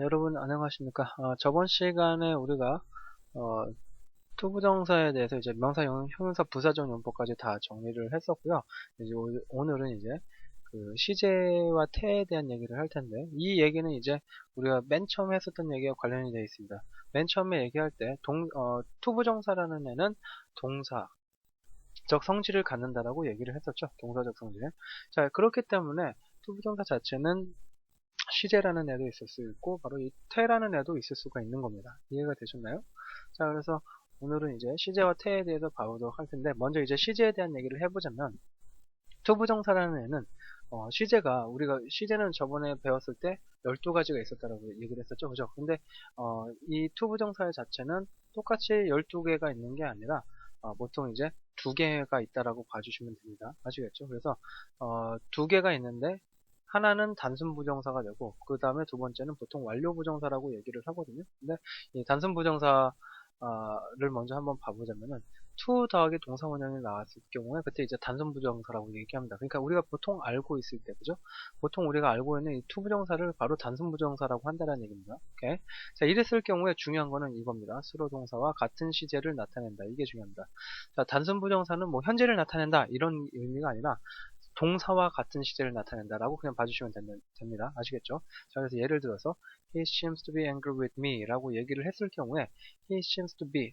여러분 안녕하십니까? 저번 시간에 우리가 투부정사에 대해서 이제 명사, 형용사, 부사적 용법까지 다 정리를 했었고요. 이제 오늘은 이제 그 시제와 태에 대한 얘기를 할 텐데, 이 얘기는 이제 우리가 맨 처음 했었던 얘기와 관련이 되어 있습니다. 맨 처음에 얘기할 때 투부정사라는 애는 동사적 성질을 갖는다라고 얘기를 했었죠. 동사적 성질. 자, 그렇기 때문에 투부정사 자체는 시제라는 애도 있을 수 있고 바로 이 태라는 애도 있을 수가 있는 겁니다. 이해가 되셨나요? 자, 그래서 오늘은 이제 시제와 태에 대해서 봐보도록 할 텐데, 먼저 이제 시제에 대한 얘기를 해보자면, 투부정사라는 애는 시제가, 우리가 시제는 저번에 배웠을 때 12가지가 있었다라고 얘기를 했었죠. 그죠? 근데 이 투부정사 자체는 똑같이 12개가 있는 게 아니라 보통 이제 2개가 있다라고 봐주시면 됩니다. 아시겠죠? 그래서 2개가 있는데 하나는 단순 부정사가 되고, 그 다음에 두 번째는 보통 완료 부정사라고 얘기를 하거든요. 근데 이 단순 부정사를 먼저 한번 봐보자면은 to 더하기 동사 원형이 나왔을 경우에 그때 이제 단순 부정사라고 얘기합니다. 그러니까 우리가 보통 알고 있을 때, 그죠? 보통 우리가 알고 있는 이 to 부정사를 바로 단순 부정사라고 한다는 얘기입니다. 오케이? 자, 이랬을 경우에 중요한 거는 이겁니다. 수로 동사와 같은 시제를 나타낸다. 이게 중요합니다. 자, 단순 부정사는 뭐 현재를 나타낸다 이런 의미가 아니라 동사와 같은 시제를 나타낸다라고 그냥 봐주시면 됩니다. 아시겠죠? 자, 그래서 예를 들어서 He seems to be angry with me 라고 얘기를 했을 경우에 He seems to be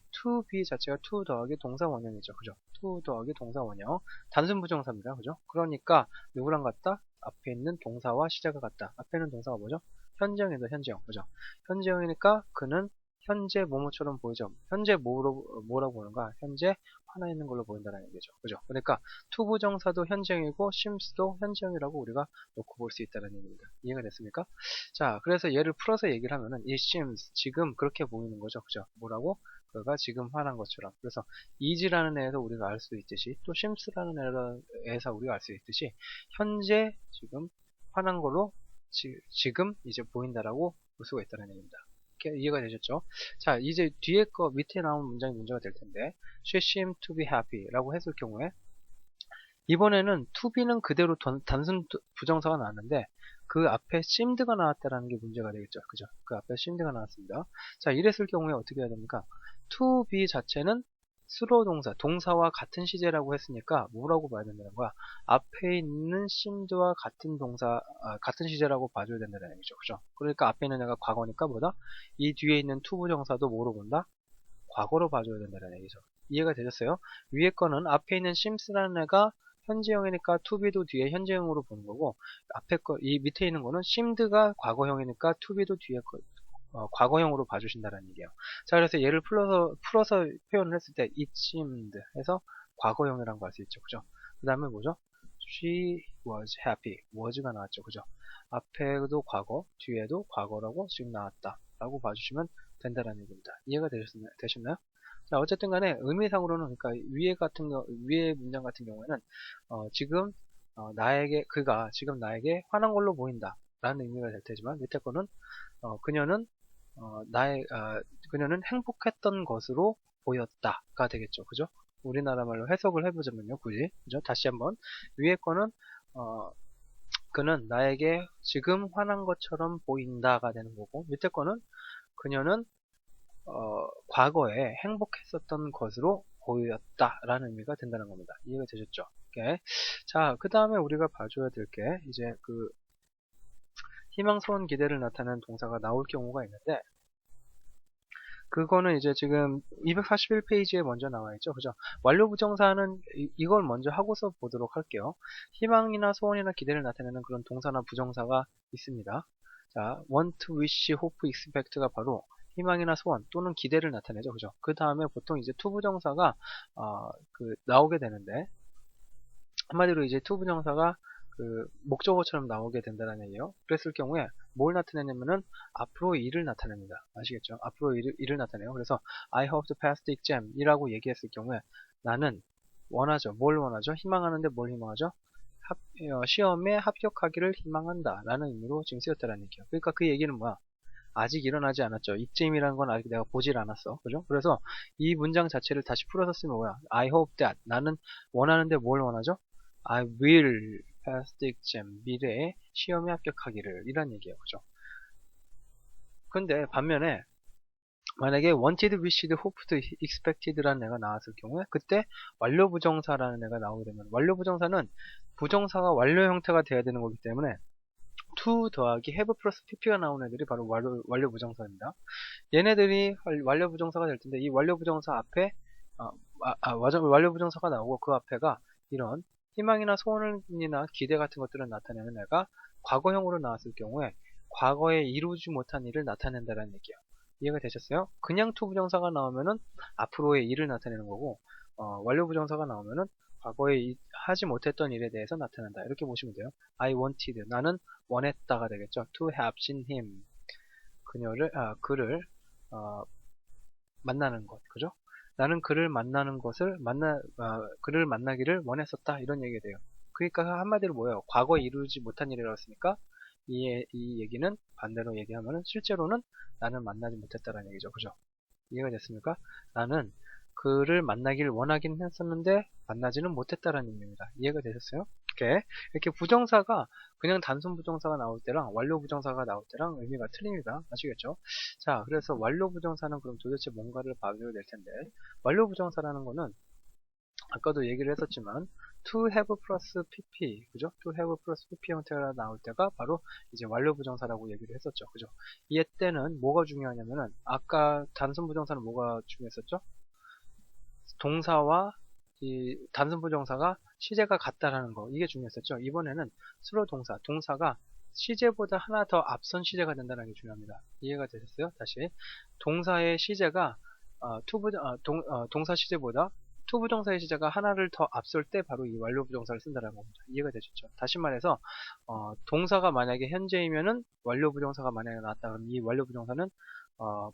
자체가 to 더하기 동사 원형이죠. 그죠? to 더하기 동사 원형. 단순 부정사입니다. 그죠? 그러니까 누구랑 같다? 앞에 있는 동사와 시제가 같다. 앞에 있는 동사가 뭐죠? 현재형이다. 현재형. 그죠? 현재형이니까 그는 현재 뭐뭐처럼 보이죠. 현재 뭐라고 보는가? 현재 하나 있는 걸로 보인다는 얘기죠. 그죠? 그러니까 투부정사도 현재형이고 심스도 현재형이라고 우리가 놓고 볼 수 있다는 얘기입니다. 이해가 됐습니까? 자, 그래서 얘를 풀어서 얘기를 하면은 이 seems 지금 그렇게 보이는 거죠. 그죠? 뭐라고? 그가 지금 화난 것처럼. 그래서 is라는 애에서 우리가 알 수 있듯이 또 sims라는 애에서 우리가 알 수 있듯이 현재 지금 화난 걸로 지금 이제 보인다라고 볼 수가 있다는 얘기입니다. 이해가 되셨죠? 자, 이제 뒤에 거 밑에 나온 문장이 문제가 될 텐데 She seemed to be happy 라고 했을 경우에 이번에는 to be는 그대로 단순 부정사가 나왔는데 그 앞에 seemed가 나왔다라는 게 문제가 되겠죠. 그죠? 그 앞에 seemed가 나왔습니다. 자, 이랬을 경우에 어떻게 해야 됩니까? to be 자체는 수로 동사와 같은 시제라고 했으니까 뭐라고 봐야 된다는 거야? 앞에 있는 seemed와 같은 같은 시제라고 봐줘야 된다는 얘기죠. 그죠? 그러니까 앞에 있는 애가 과거니까 뭐다? 이 뒤에 있는 to 부정사도 뭐로 본다? 과거로 봐줘야 된다는 얘기죠. 이해가 되셨어요? 위에 거는 앞에 있는 seems라는 애가 현재형이니까 to be도 뒤에 현재형으로 보는 거고, 앞에 이 밑에 있는 거는 seemed가 과거형이니까 to be도 뒤에 과거형으로 봐주신다는 얘기예요. 자, 그래서 얘를 풀어서 표현을 했을 때 it seemed 해서 과거형이라는 거 알 수 있죠. 그죠? 그 다음에 뭐죠? She was happy. was가 나왔죠. 그죠? 앞에도 과거, 뒤에도 과거라고 지금 나왔다. 라고 봐주시면 된다는 얘기입니다. 이해가 되셨나요? 자, 어쨌든 간에 의미상으로는, 그러니까 위에 문장 같은 경우에는, 지금, 그가 지금 나에게 화난 걸로 보인다. 라는 의미가 될 테지만, 밑에 거는, 그녀는, 그녀는 행복했던 것으로 보였다가 되겠죠. 그죠? 우리나라 말로 해석을 해보자면요, 굳이. 그죠? 다시 한번. 위에 거는, 그는 나에게 지금 화난 것처럼 보인다가 되는 거고, 밑에 거는, 그녀는, 과거에 행복했었던 것으로 보였다라는 의미가 된다는 겁니다. 이해가 되셨죠? 오케이. 자, 그 다음에 우리가 봐줘야 될 게, 이제 희망, 소원, 기대를 나타내는 동사가 나올 경우가 있는데, 그거는 이제 지금 241페이지에 먼저 나와 있죠. 그죠? 완료 부정사는 이걸 먼저 하고서 보도록 할게요. 희망이나 소원이나 기대를 나타내는 그런 동사나 부정사가 있습니다. 자, want, wish, hope, expect가 바로 희망이나 소원 또는 기대를 나타내죠. 그죠? 그 다음에 보통 이제 to 부정사가 나오게 되는데, 한마디로 이제 to 부정사가 목적어처럼 나오게 된다는 얘기예요. 그랬을 경우에 뭘 나타내냐면은 앞으로 일을 나타냅니다. 아시겠죠? 앞으로 일을 나타내요. 그래서 I hope to pass the exam 이라고 얘기했을 경우에 나는 원하죠. 뭘 원하죠? 희망하는데 뭘 희망하죠? 시험에 합격하기를 희망한다 라는 의미로 지금 쓰였다는 얘기예요. 그러니까 그 얘기는 뭐야? 아직 일어나지 않았죠. exam이라는 건 아직 내가 보질 않았어. 그죠? 그래서 이 문장 자체를 다시 풀어서 쓰면 뭐야? I hope that 나는 원하는데 뭘 원하죠? I will pass the exam. 미래에 시험에 합격하기를. 이란 얘기예요. 그죠? 근데 반면에 만약에 wanted, wished, hoped, expected라는 애가 나왔을 경우에 그때 완료 부정사라는 애가 나오게 되면 완료 부정사는 부정사가 완료 형태가 돼야 되는 거기 때문에 to 더하기 have 플러스 pp가 나오는 애들이 바로 완료 부정사입니다. 얘네들이 완료 부정사가 될 텐데 이 완료 부정사 앞에 완료 부정사가 나오고 그 앞에가 이런 희망이나 소원이나 기대 같은 것들을 나타내는 애가 과거형으로 나왔을 경우에 과거에 이루지 못한 일을 나타낸다는 얘기예요. 이해가 되셨어요? 그냥 to 부정사가 나오면은 앞으로의 일을 나타내는 거고 완료 부정사가 나오면은 과거에 하지 못했던 일에 대해서 나타낸다. 이렇게 보시면 돼요. I wanted. 나는 원했다가 되겠죠. To have seen him. 그를 만나는 것. 그죠? 나는 그를 만나는 것을 그를 만나기를 원했었다. 이런 얘기가 돼요. 그러니까 한마디로 뭐예요? 과거에 이루지 못한 일이라고 했으니까 이 얘기는 반대로 얘기하면은 실제로는 나는 만나지 못했다라는 얘기죠. 그죠? 이해가 됐습니까? 나는 그를 만나길 원하긴 했었는데 만나지는 못했다라는 의미입니다. 이해가 되셨어요? 이렇게 부정사가 그냥 단순 부정사가 나올 때랑 완료 부정사가 나올 때랑 의미가 틀립니다. 아시겠죠? 자, 그래서 완료 부정사는 그럼 도대체 뭔가를 봐줘야 될 텐데 완료 부정사라는 거는 아까도 얘기를 했었지만 to have 플러스 pp 그죠? to have 플러스 pp 형태가 나올 때가 바로 이제 완료 부정사라고 얘기를 했었죠. 그죠? 이 때는 뭐가 중요하냐면은 아까 단순 부정사는 뭐가 중요했었죠? 동사와 이 단순 부정사가 시제가 같다라는 거 이게 중요했었죠. 이번에는 수로 동사가 시제보다 하나 더 앞선 시제가 된다는 게 중요합니다. 이해가 되셨어요? 다시 동사의 시제가 동사 시제보다 투 부정사의 시제가 하나를 더 앞설 때 바로 이 완료 부정사를 쓴다는 겁니다. 이해가 되셨죠? 다시 말해서 동사가 만약에 현재이면은 완료 부정사가 만약에 나왔다 그러면 이 완료 부정사는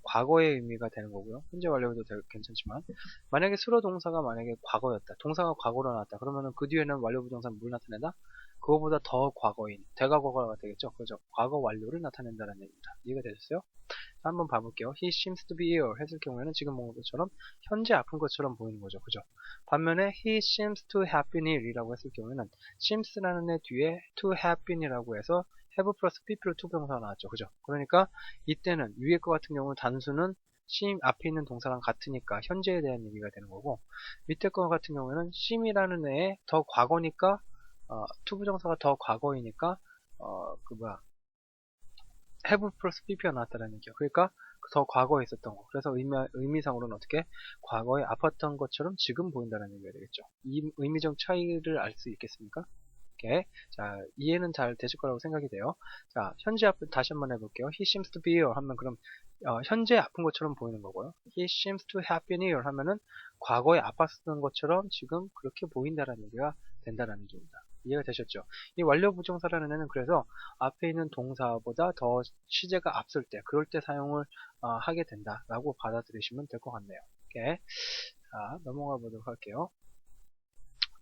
과거의 의미가 되는 거고요. 현재 완료도 괜찮지만 만약에 수로 동사가 만약에 과거였다. 동사가 과거로 나왔다. 그러면은 그 뒤에는 완료 부정사는 뭘 나타낸다? 그거보다 더 과거인 대과거가 되겠죠. 그죠? 과거 완료를 나타낸다는 얘기입니다. 이해가 되셨어요? 한번 봐볼게요. He seems to be ill 했을 경우에는 지금 본 것처럼 현재 아픈 것처럼 보이는 거죠. 그죠? 반면에 he seems to have been ill 이라고 했을 경우에는 seems라는 애 뒤에 to have been 이라고 해서 have 플러스 pp로 to 동사가 나왔죠. 그죠? 그러니까 이때는 위에 거 같은 경우는 단수는 앞에 있는 동사랑 같으니까 현재에 대한 얘기가 되는 거고 밑에 거 같은 경우에는 seem이라는 애에 더 과거니까 to 부정사가 더 과거이니까 have 플러스 pp가 나왔다는 얘기예요. 그러니까 더 과거에 있었던 거. 그래서 의미상으로는 어떻게 과거에 아팠던 것처럼 지금 보인다는 얘기가 되겠죠. 이 의미적 차이를 알 수 있겠습니까? 오케이. 자, 이해는 잘 되실 거라고 생각이 돼요. 자, 현재 아픈 다시 한번 해볼게요. He seems to be ill 하면 그럼 현재 아픈 것처럼 보이는 거고요. He seems to have been ill 하면은 과거에 아팠던 것처럼 지금 그렇게 보인다라는 얘기가 된다라는 얘기입니다. 이해가 되셨죠? 이 완료 부정사라는 애는 그래서 앞에 있는 동사보다 더 시제가 앞설 때, 그럴 때 사용을 하게 된다라고 받아들이시면 될 것 같네요. 오케이. 자, 넘어가 보도록 할게요.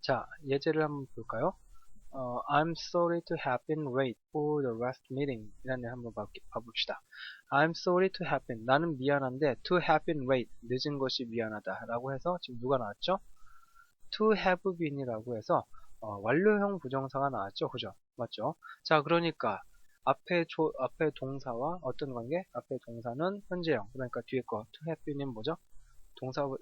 자, 예제를 한번 볼까요? I'm sorry to have been late for the last meeting 이라는 애 한번 봐봅시다. I'm sorry to have been 나는 미안한데 to have been late 늦은 것이 미안하다 라고 해서 지금 누가 나왔죠? to have been이라고 해서 완료형 부정사가 나왔죠. 그죠? 맞죠? 자, 그러니까 앞에 동사와 어떤 관계? 앞에 동사는 현재형. 그러니까 뒤에 거 to have been은 뭐죠?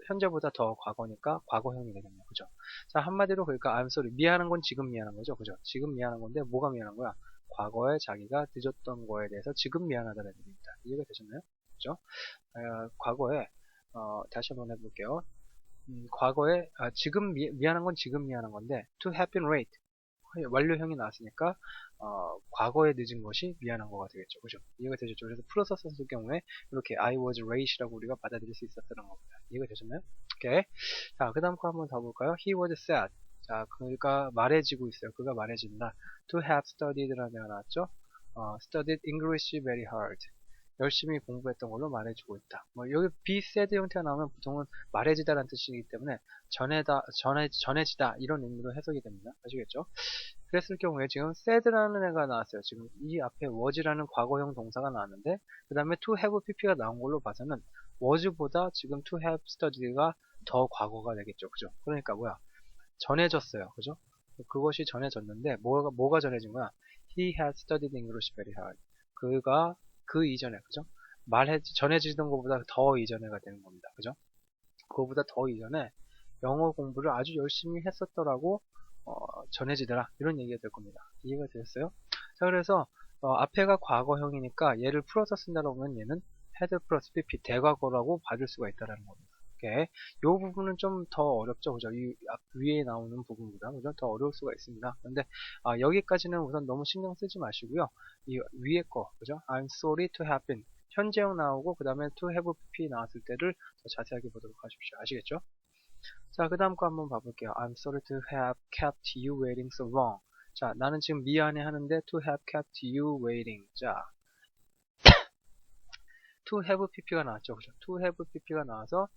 현재보다 더 과거니까 과거형이 되겠네요. 그죠? 자, 한마디로 그러니까 I'm sorry. 미안한 건 지금 미안한 거죠. 그죠? 지금 미안한 건데 뭐가 미안한 거야? 과거에 자기가 늦었던 거에 대해서 지금 미안하다는 얘기입니다. 이해가 되셨나요? 그죠? 과거에 다시 한번 해볼게요. 과거에 지금 미안한 건 지금 미안한 건데 to have been late 완료형이 나왔으니까 과거에 늦은 것이 미안한 거가 되겠죠. 그죠? 이해가 되셨죠? 그래서 풀어서 썼을 경우에 이렇게 I was late라고 우리가 받아들일 수 있었다는 겁니다. 이해가 되셨나요? 오케이. 자, 그 다음 거 한번 더 볼까요? He was sad. 자, 그가 말해지고 있어요. 그가 말해진다. To have studied라는 데가 나왔죠? studied English very hard. 열심히 공부했던 걸로 말해주고 있다. 여기 be said 형태가 나오면 보통은 말해지다라는 뜻이기 때문에 전해지다 이런 의미로 해석이 됩니다. 아시겠죠? 그랬을 경우에 지금 said라는 애가 나왔어요. 지금 이 앞에 was라는 과거형 동사가 나왔는데 그 다음에 to have pp가 나온 걸로 봐서는 was보다 지금 to have studied가 더 과거가 되겠죠. 그죠? 그러니까 전해졌어요. 그죠? 그것이 전해졌는데 뭐가 전해진 거야? He had studied English very hard. 그가 그 이전에 그죠? 전해지던 것보다 더 이전에가 되는 겁니다. 그죠? 그거보다 더 이전에 영어 공부를 아주 열심히 했었더라고 전해지더라 이런 얘기가 될 겁니다. 이해가 되셨어요? 자, 그래서 앞에가 과거형이니까 얘를 풀어서 쓴다고 하면 얘는 had 플러스 pp 대과거라고 받을 수가 있다는 겁니다. 오케이. 요 부분은 좀 더 어렵죠, 그죠? 이 위에 나오는 부분보다 그죠? 더 어려울 수가 있습니다. 근데 여기까지는 우선 너무 신경 쓰지 마시고요. 이 위에 거 그죠? I'm sorry to have been 현재형 나오고 그 다음에 to have pp 나왔을 때를 더 자세하게 보도록 하십시오. 아시겠죠? 자, 그 다음 거 한번 봐볼게요. I'm sorry to have kept you waiting so long. 자, 나는 지금 미안해 하는데 to have kept you waiting. 자, to have pp가 나왔죠. 그죠? to have pp가 나와서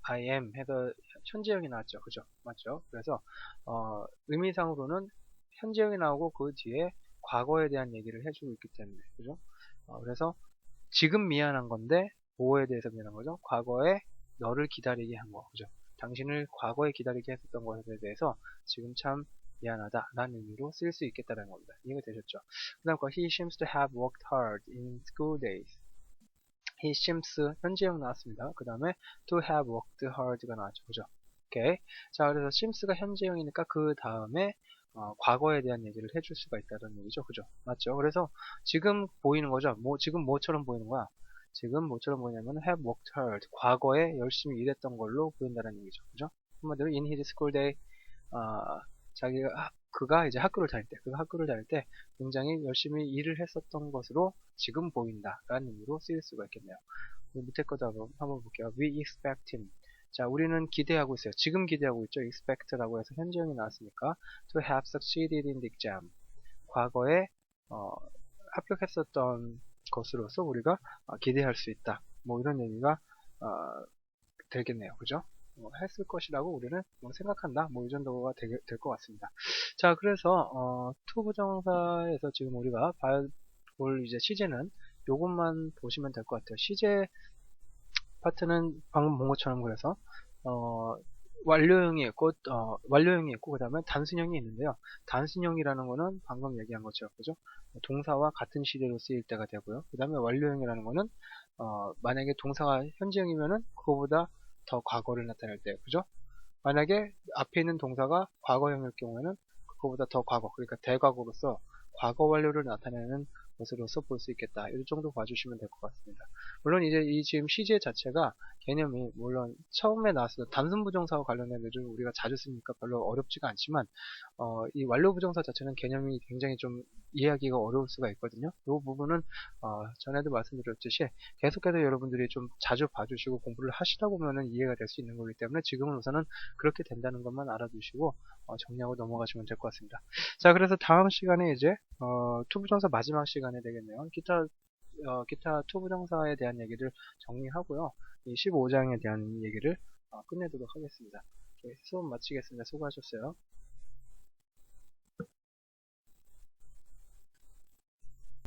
I am 해서 현재형이 나왔죠. 그죠? 맞죠? 그래서 의미상으로는 현재형이 나오고 그 뒤에 과거에 대한 얘기를 해주고 있기 때문에 그죠? 그래서 지금 미안한 건데 뭐에 대해서 미안한 거죠? 과거에 너를 기다리게 한 거. 그죠? 당신을 과거에 기다리게 했었던 것에 대해서 지금 참 미안하다 라는 의미로 쓸 수 있겠다는 겁니다. 이해가 되셨죠? 그 다음 거 He seems to have worked hard in school days. He seems 현재형 나왔습니다. 그 다음에 to have worked hard가 나왔죠. 그죠? 오케이. 자, 그래서 seems가 현재형이니까 그 다음에 과거에 대한 얘기를 해줄 수가 있다는 얘기죠. 그죠? 맞죠? 그래서 지금 보이는 거죠. 지금 뭐처럼 보이는 거야? 지금 뭐처럼 보이냐면 have worked hard. 과거에 열심히 일했던 걸로 보인다는 얘기죠. 그죠? 한마디로 in his school day, 그가 이제 학교를 다닐 때 굉장히 열심히 일을 했었던 것으로 지금 보인다라는 의미로 쓰일 수가 있겠네요. 밑에 것도 한번 볼게요. We expect him. 자, 우리는 기대하고 있어요. 지금 기대하고 있죠. expect라고 해서 현재형이 나왔으니까 to have succeeded in the exam. 과거에 합격했었던 것으로서 우리가 기대할 수 있다. 뭐 이런 얘기가 되겠네요. 그죠? 했을 것이라고 우리는 생각한다. 뭐 이 정도가 될 것 같습니다. 자, 그래서 to 부정사에서 지금 우리가 볼 이제 시제는 요것만 보시면 될 것 같아요. 시제 파트는 방금 본 것처럼 그래서 완료형이 있고 그 다음에 단순형이 있는데요. 단순형이라는 거는 방금 얘기한 것처럼 그죠? 동사와 같은 시제로 쓰일 때가 되고요. 그 다음에 완료형이라는 거는 만약에 동사가 현재형이면은 그거보다 더 과거를 나타낼 때 그죠? 만약에 앞에 있는 동사가 과거형일 경우에는 그거보다 더 과거, 그러니까 대과거로서 과거 완료를 나타내는 것으로서 볼 수 있겠다. 이 정도 봐주시면 될 것 같습니다. 물론 이제 이 지금 시제 자체가 개념이 물론 처음에 나왔을 때 단순 부정사와 관련된 애들 우리가 자주 쓰니까 별로 어렵지가 않지만 이 완료 부정사 자체는 개념이 굉장히 좀 이해하기가 어려울 수가 있거든요. 이 부분은 전에도 말씀드렸듯이 계속해서 여러분들이 좀 자주 봐주시고 공부를 하시다 보면은 이해가 될 수 있는 거기 때문에 지금은 우선은 그렇게 된다는 것만 알아두시고 정리하고 넘어가시면 될 것 같습니다. 자, 그래서 다음 시간에 이제 투부정사 마지막 시간에 되겠네요. 기타 투부정사에 대한 얘기를 정리하고요. 이 15장에 대한 얘기를 끝내도록 하겠습니다. 수업 마치겠습니다. 수고하셨어요.